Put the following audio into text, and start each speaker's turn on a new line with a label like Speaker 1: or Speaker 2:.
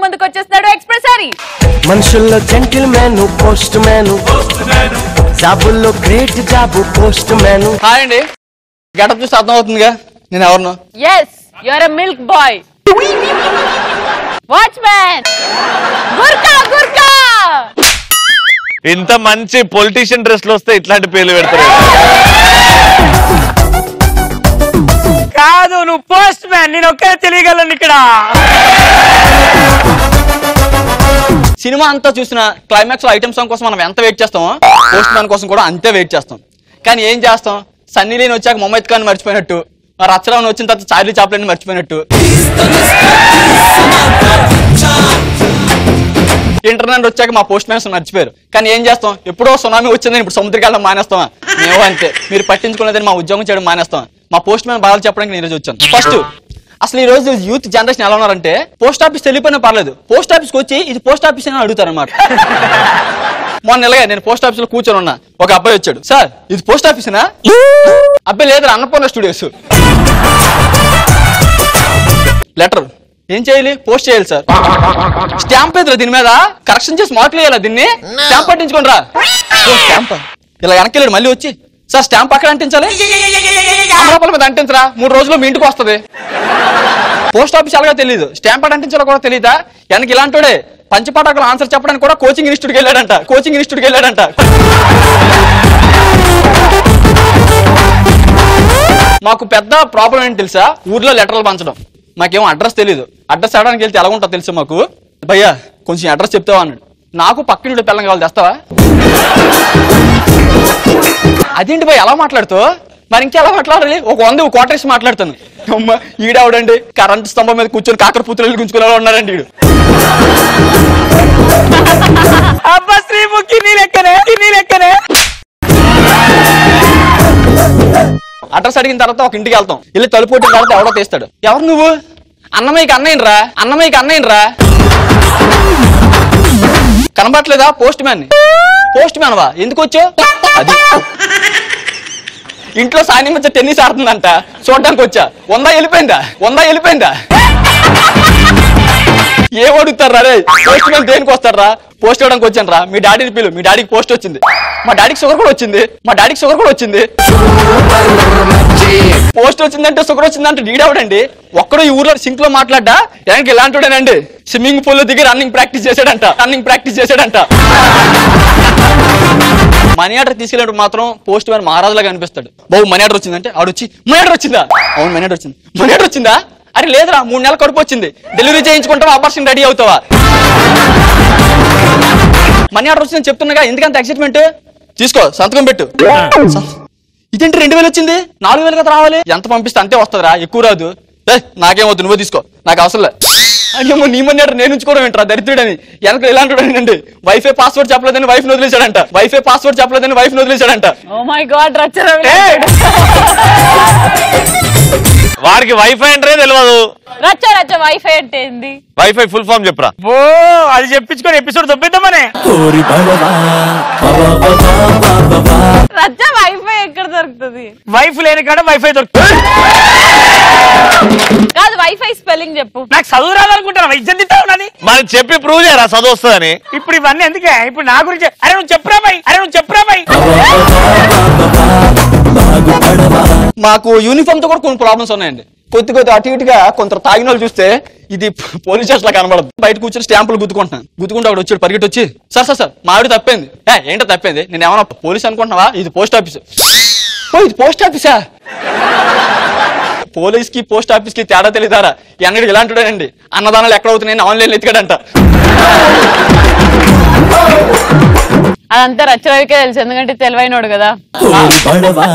Speaker 1: ముందుకు వచ్చేస్తాడు ఎక్స్‌ప్రెసరీ.
Speaker 2: మనుషుల్లో జెంటిల్‌మ్యాన్, పోస్ట్ మ్యాన్, జాబుల్లో great job postman.
Speaker 3: Hi అండి, గెటప్ చూస్తే అర్థం అవుతుందిగా నేను ఎవరినో.
Speaker 1: yes you are a milk boy. Watchman, Gurkha Gurkha.
Speaker 4: ఇంత మంచి పొలిటీషియన్ డ్రెస్ లో వస్తే ఇట్లాంటి పేర్లు పెడతారు.
Speaker 5: కాదు, నువ్వు పోస్ట్ మ్యాన్, నేను ఒకే తెలియగలను ఇక్కడ.
Speaker 3: సినిమా అంతా చూసిన క్లైమాక్స్ లో ఐటమ్ సాంగ్ కోసం మనం ఎంత వెయిట్ చేస్తామో పోస్ట్ మ్యాన్ కోసం కూడా అంతే వెయిట్ చేస్తాం. కానీ ఏం చేస్తాం, సన్నీ లీన్ వచ్చాక మొహమ్మద్ ఖాన్ మర్చిపోయినట్టు, రచ్చరావుని వచ్చిన తర్వాత చార్లీ చాప్లిన్ మర్చిపోయినట్టు, ఇంటర్నెట్ వచ్చాక మా పోస్ట్ మ్యాన్స్ మర్చిపోయారు. కానీ ఏం చేస్తాం, ఎప్పుడో సునామీ వచ్చిందని ఇప్పుడు సముద్రకాలం మానేస్తామా? మేము అంతే, మీరు పట్టించుకునేదని మా ఉద్యోగం చేయడం మానేస్తాం. మా పోస్ట్ మ్యాన్ బాధలు చెప్పడానికి నేను ఈరోజు వచ్చాను. ఫస్ట్ అసలు ఈ రోజు యూత్ జనరేషన్ ఎలా ఉన్నారంటే, పోస్ట్ ఆఫీస్ వెళ్ళిపోయినా పర్లేదు, పోస్ట్ ఆఫీస్కి వచ్చి ఇది పోస్ట్ ఆఫీస్ అని అడుగుతారు అనమాట. మొన్న నెలగా నేను పోస్ట్ ఆఫీస్ లో కూర్చొని ఉన్నా, ఒక అబ్బాయి వచ్చాడు, సార్ ఇది పోస్ట్ ఆఫీసేనా? అబ్బాయి లేదు, అన్నపూర్ణ స్టూడియోస్. లెటర్ ఏం చేయాలి, పోస్ట్ చేయాలి సార్. స్టాంప్ ఎదురా దీని మీద, కరెక్షన్ చేసి మార్కులు వేయాలా దీన్ని, స్టాంప్ పట్టించుకోండి రా. స్టాంప్ ఇలా వెనక్కి వెళ్ళాడు, మళ్ళీ వచ్చి సార్ స్టాంప్ అక్కడ అంటించాలి, అమరాపల మీద అంటించరా, 3 రోజుల్లో మీ ఇంటికి వస్తుంది. పోస్ట్ ఆఫీస్ అలాగా తెలియదు, స్టాంప్ అక్కడ అంటించాలో కూడా తెలియదా? వెనక్కి ఇలాంటోడే పంచపాఠకులు ఆన్సర్ చెప్పడానికి కూడా కోచింగ్ ఇన్స్టిట్యూట్కి వెళ్ళాడంట. మాకు పెద్ద ప్రాబ్లం ఏంటి తెలుసా, ఊర్లో లెటర్లు పంచడం. మాకేమో అడ్రస్ తెలియదు, అడ్రస్ ఇవ్వడానికి వెళ్తే ఎలా ఉంటుందో తెలుసు మాకు. భయ్యా కొంచెం అడ్రస్ చెప్తావా అన్నాడు. నాకు పక్కనుండి పిల్లం కావాలి, తెస్తావా? అదేంటి భయ్ ఎలా మాట్లాడుతూ, మరి ఇంకెలా మాట్లాడాలి? ఒక 100 క్వార్టర్స్ మాట్లాడుతాను. అమ్మ ఈడావిడండి కరెంట్ స్తంభం మీద కూర్చొని కాకర పుత్రులు గుంజుకునేలా ఉన్నారండి ఈడు.
Speaker 5: అబ్బా శ్రీముఖి నీ లెక్కనే.
Speaker 3: అడ్రస్ అడిగిన తర్వాత ఒక ఇంటికి వెళ్తాం, వెళ్ళి తలుపు కొట్టిన తర్వాత ఎవడో తీస్తాడు. ఎవరు నువ్వు? అన్నమయ్యకి అన్నయ్యని రా. కనబట్లేదా పోస్ట్ మ్యాన్? పోస్ట్ మ్యాన్ వా, ఎందుకు వచ్చావు? అది ఇంట్లో సాయం మధ్య టెన్నిస్ ఆడుతుందంట, చూడడానికి వచ్చా. 100 వెళ్ళిపోయిందా? ఏం అడుగుతారా రే, పోస్ట్ మ్యాన్ దేనికి వస్తారా? పోస్ట్ ఇవ్వడానికి వచ్చాను రా. మీ డాడీని పిలు, మీ డాడీకి పోస్ట్ వచ్చింది. మా డాడీకి షుగర్ కూడా వచ్చింది. పోస్ట్ వచ్చిందంటే షుగర్ వచ్చిందంటే డీడవడండి. ఒక్కడో ఈ ఊర్లో సింక్ లో మాట్లాడ్డా, వెనక్కి ఇలాంటివాడేనండి స్విమ్మింగ్ పూల్ లో దిగి రన్నింగ్ ప్రాక్టీస్ చేశాడంట. మనీ ఆర్డర్ తీసుకెళ్ళినప్పుడు మాత్రం పోస్ట్ మ్యాన్ మహారాజులాగా అనిపిస్తాడు. బాబు మనీ ఆర్డర్ వచ్చిందంటే ఆడొచ్చి మనీ ఆర్డర్ వచ్చిందా? అవును మనీ ఆర్డర్ వచ్చిందా? అరే లేదురా 3 నెలల కడుపు వచ్చింది, డెలివరీ చేయించుకుంటావా, అబార్షన్ రెడీ అవుతావా? మనీ ఆర్డర్ వచ్చిందని చెప్తున్నాగా, ఎందుకంత ఎక్సైట్మెంట్? తీసుకో సంతకం పెట్టు. ఇదేంటి 2000 వచ్చింది, 4000 కదా రావాలి. ఎంత పంపిస్తే అంతే వస్తుందిరా, ఎక్కువ రాదు. నాకేమవుతుంది, నువ్వే తీసుకో, నాకు అవసరం లే. అయ్యమ్మో నీ మనీ ఆర్డర్ నేను ఉంచుకోవడం ఏంట్రా దరిద్రుడని. వెనక ఇలాంటి వైఫై పాస్వర్డ్ చెప్పలేదని వైఫ్ వదిలేశాడంట.
Speaker 1: Oh my God, Racha Ravi.
Speaker 4: వాడికి వైఫై అంటే తెలియదు.
Speaker 1: రచ్చ వైఫై అంటే ఏంది?
Speaker 4: వైఫై ఫుల్ ఫామ్ చెప్పరా.
Speaker 5: ఓ అది చెప్పించుకొని ఎపిసోడ్ దొబ్బిద్దామనే.
Speaker 1: రచ్చ వైఫై ఎక్కడ దొరుకుతుంది?
Speaker 5: వైఫ్ లేని కాడ వైఫై దొరుకుతుంది.
Speaker 1: కాదు వైఫై స్పెల్లింగ్ చెప్పు.
Speaker 5: నాకు చదువు రాదనుకుంటాను, ఇజ్జత్ ఇస్తావునని
Speaker 4: మరి చెప్పి ప్రూవ్ చేయరా చదువు వస్తుందని.
Speaker 5: ఇప్పుడు ఇవన్నీ ఎందుకే, ఇప్పుడు నా గురించి. అరే నువ్వు చెప్పురా బాయ్.
Speaker 3: మాకు యూనిఫామ్ తో కూడా కొన్ని ప్రాబ్లమ్స్ ఉన్నాయండి. కొద్ది అటు ఇటుగా కొంత తాగిన వాళ్ళు చూస్తే ఇది పోలీస్ స్టేషన్ లా కనబడదు. బయట కూర్చొని స్టాంపులు గుద్దుకుంటూ అక్కడ వచ్చాడు, పరిగెట్టి వచ్చి సార్ మా ఆవిడ తప్పింది. ఏంటో తప్పింది, నేను ఏమన్నా పోలీస్ అనుకుంటున్నావా? ఇది పోస్ట్ ఆఫీసు. ఇది పోస్ట్ ఆఫీసా? పోలీస్ కి పోస్ట్ ఆఫీస్ కి తేడా తెలియదారా? ఎన్నడు ఇలాంటివాడండి, అన్నదానాలు ఎక్కడ అవుతున్నాయని ఆన్లైన్ ఎత్తికాడంట.
Speaker 1: అదంతా రచ్చరవికే తెలుసు, ఎందుకంటే తెలివైనోడు కదా.
Speaker 2: బాగు పడవా